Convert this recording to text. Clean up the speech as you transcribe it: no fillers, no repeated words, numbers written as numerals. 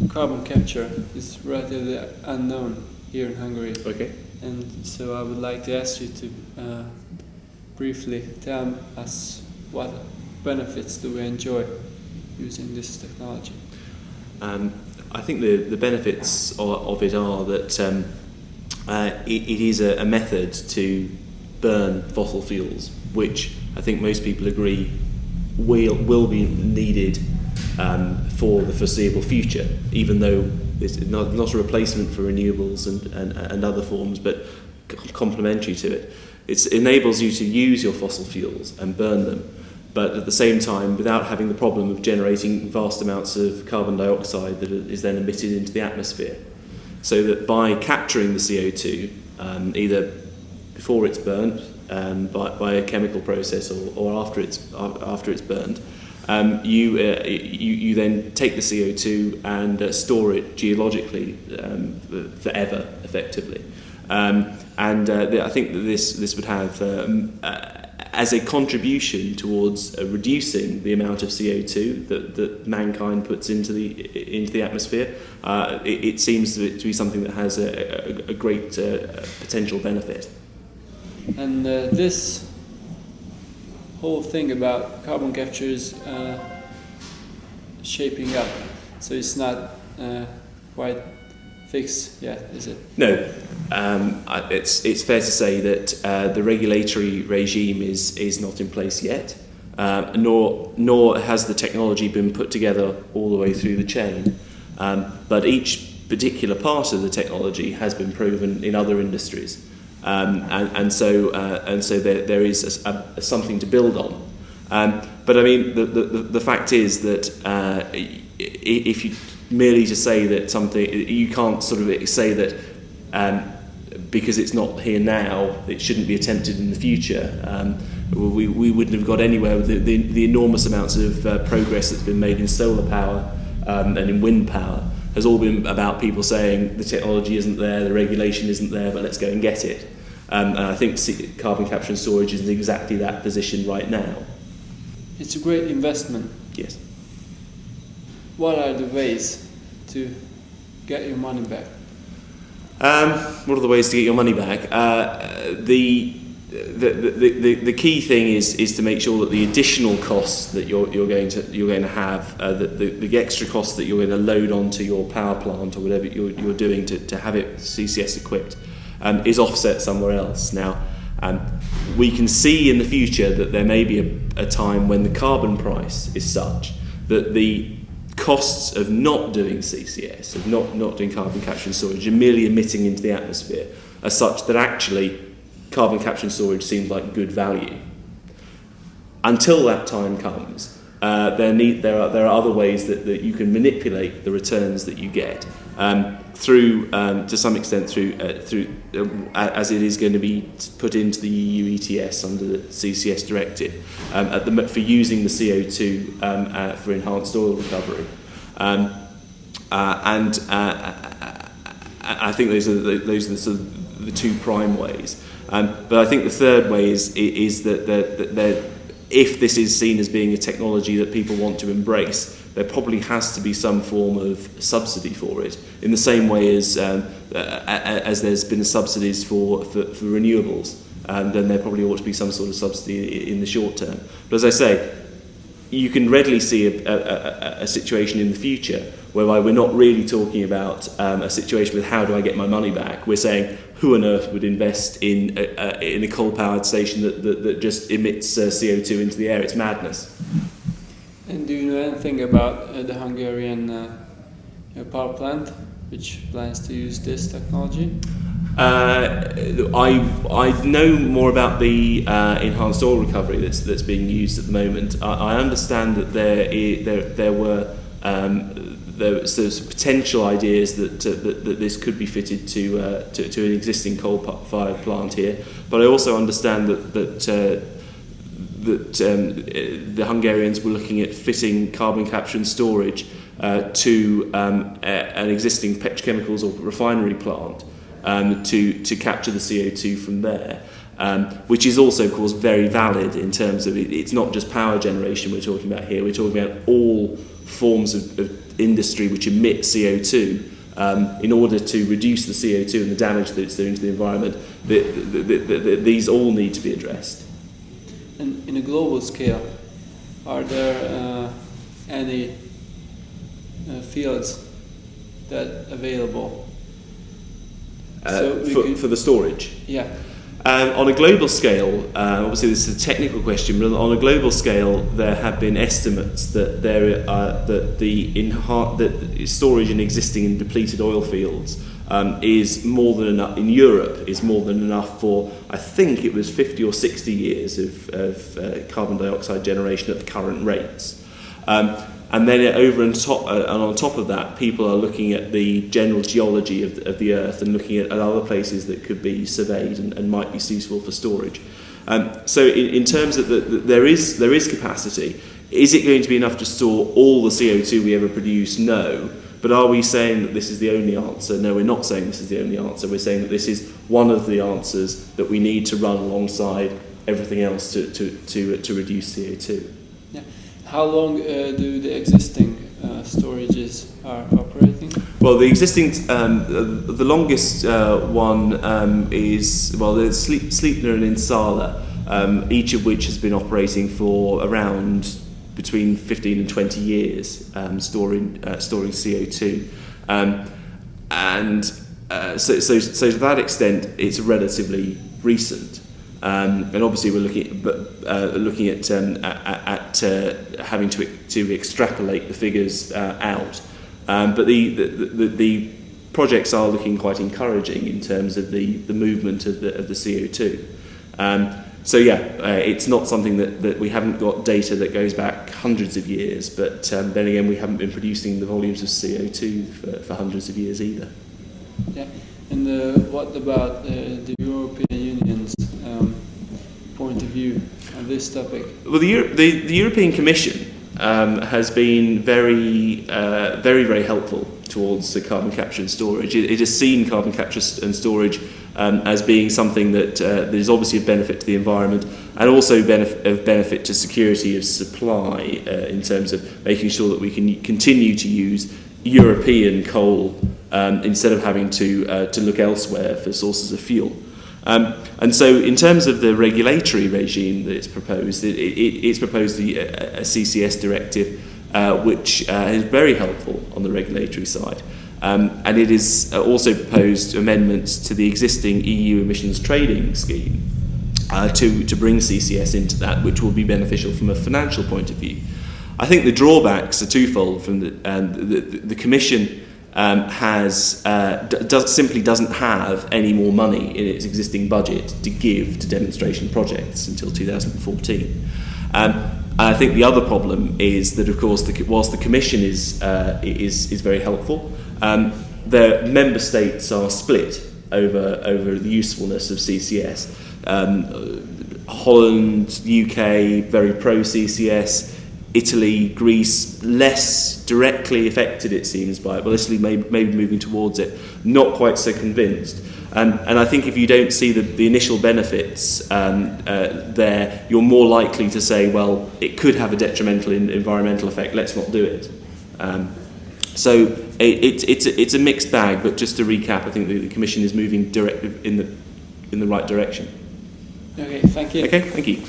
carbon capture is relatively unknown here in Hungary. Okay. And so I would like to ask you to briefly tell us what benefits do we enjoy using this technology. I think the benefits of it are that it is a method to burn fossil fuels, which I think most people agree will be needed for the foreseeable future, even though it's not a replacement for renewables and other forms, but complementary to it. It enables you to use your fossil fuels and burn them, but at the same time without having the problem of generating vast amounts of carbon dioxide that is then emitted into the atmosphere. So that by capturing the CO2, either before it's burnt by a chemical process or after it's burned, you then take the CO2 and store it geologically forever, effectively. I think that this would have, as a contribution towards reducing the amount of CO2 that mankind puts into the atmosphere, it seems to be something that has a great potential benefit. And this whole thing about carbon capture is shaping up, so it's not quite fixed yet, is it? No, it's fair to say that the regulatory regime is not in place yet, nor has the technology been put together all the way through the chain. But each particular part of the technology has been proven in other industries. And so there is something to build on. But I mean, the fact is that if you merely to say that something, you can't sort of say that because it's not here now, it shouldn't be attempted in the future. We wouldn't have got anywhere with the enormous amounts of progress that's been made in solar power and in wind power. Has all been about people saying the technology isn't there, the regulation isn't there, but let's go and get it. And I think carbon capture and storage is in exactly that position right now. It's a great investment. Yes. What are the ways to get your money back? What are the ways to get your money back? The key thing is to make sure that the additional costs that you're going to have, the extra costs that you're going to load onto your power plant or whatever you're doing to have it CCS equipped, is offset somewhere else. Now, we can see in the future that there may be a time when the carbon price is such that the costs of not doing CCS, of not doing carbon capture and storage, and merely emitting into the atmosphere, are such that actually carbon capture and storage seems like good value. Until that time comes, there are other ways that you can manipulate the returns that you get through, to some extent, through as it is going to be put into the EU ETS under the CCS directive for using the CO2 for enhanced oil recovery, and I think those are the sort of the two prime ways. But I think the third way is that if this is seen as being a technology that people want to embrace, there probably has to be some form of subsidy for it, in the same way as there's been subsidies for renewables. Then there probably ought to be some sort of subsidy in the short term. But as I say, you can readily see a situation in the future whereby we're not really talking about a situation with how do I get my money back. We're saying, who on earth would invest in a coal-powered station that just emits CO2 into the air? It's madness. And do you know anything about the Hungarian power plant, which plans to use this technology? I know more about the enhanced oil recovery that's being used at the moment. I understand that there were some potential ideas that this could be fitted to an existing coal-fired plant here. But I also understand that the Hungarians were looking at fitting carbon capture and storage to an existing petrochemicals or refinery plant to capture the CO2 from there, which is also, of course, very valid in terms of it's not just power generation we're talking about here. We're talking about all forms of industry which emit CO2 in order to reduce the CO2 and the damage that it's doing to the environment. These all need to be addressed. And in a global scale, are there any fields that available for the storage? Yeah. On a global scale, obviously this is a technical question, but on a global scale, there have been estimates that that storage in existing and depleted oil fields is more than enough in Europe. Is more than enough for, I think it was 50 or 60 years of carbon dioxide generation at the current rates. And then on top of that, people are looking at the general geology of the Earth and looking at other places that could be surveyed and might be suitable for storage. So in terms of there is capacity. Is it going to be enough to store all the CO2 we ever produce? No. But are we saying that this is the only answer? No, we're not saying this is the only answer. We're saying that this is one of the answers that we need to run alongside everything else to reduce CO2. Yeah. How long do the existing storages are operating? Well, the existing, the longest one is, there's Sleipner and Insala, each of which has been operating for around between 15 and 20 years, storing CO2. So to that extent, it's relatively recent. And obviously, we're looking at having to extrapolate the figures out. But the projects are looking quite encouraging in terms of the movement of the CO2. It's not something that we haven't got data that goes back hundreds of years. But then again, we haven't been producing the volumes of CO2 for hundreds of years either. Yeah. And what about the European Union's point of view on this topic? Well, the European Commission has been very, very helpful towards the carbon capture and storage. It has seen carbon capture and storage as being something that is obviously of benefit to the environment and also of benefit to security of supply in terms of making sure that we can continue to use European coal instead of having to look elsewhere for sources of fuel. And so in terms of the regulatory regime that it's proposed, it's proposed a CCS directive which is very helpful on the regulatory side. And it is also proposed amendments to the existing EU emissions trading scheme to bring CCS into that, which will be beneficial from a financial point of view. I think the drawbacks are twofold. From the Commission simply doesn't have any more money in its existing budget to give to demonstration projects until 2014. I think the other problem is that, of course, whilst the Commission is very helpful, the member states are split over the usefulness of CCS. Holland, UK, very pro CCS. Italy, Greece, less directly affected, it seems, by it. Well, Italy may be moving towards it, not quite so convinced. And I think if you don't see the initial benefits there, you're more likely to say, well, it could have a detrimental environmental effect, let's not do it. So it's a mixed bag, but just to recap, I think the Commission is moving in the right direction. Okay, thank you. Okay, thank you.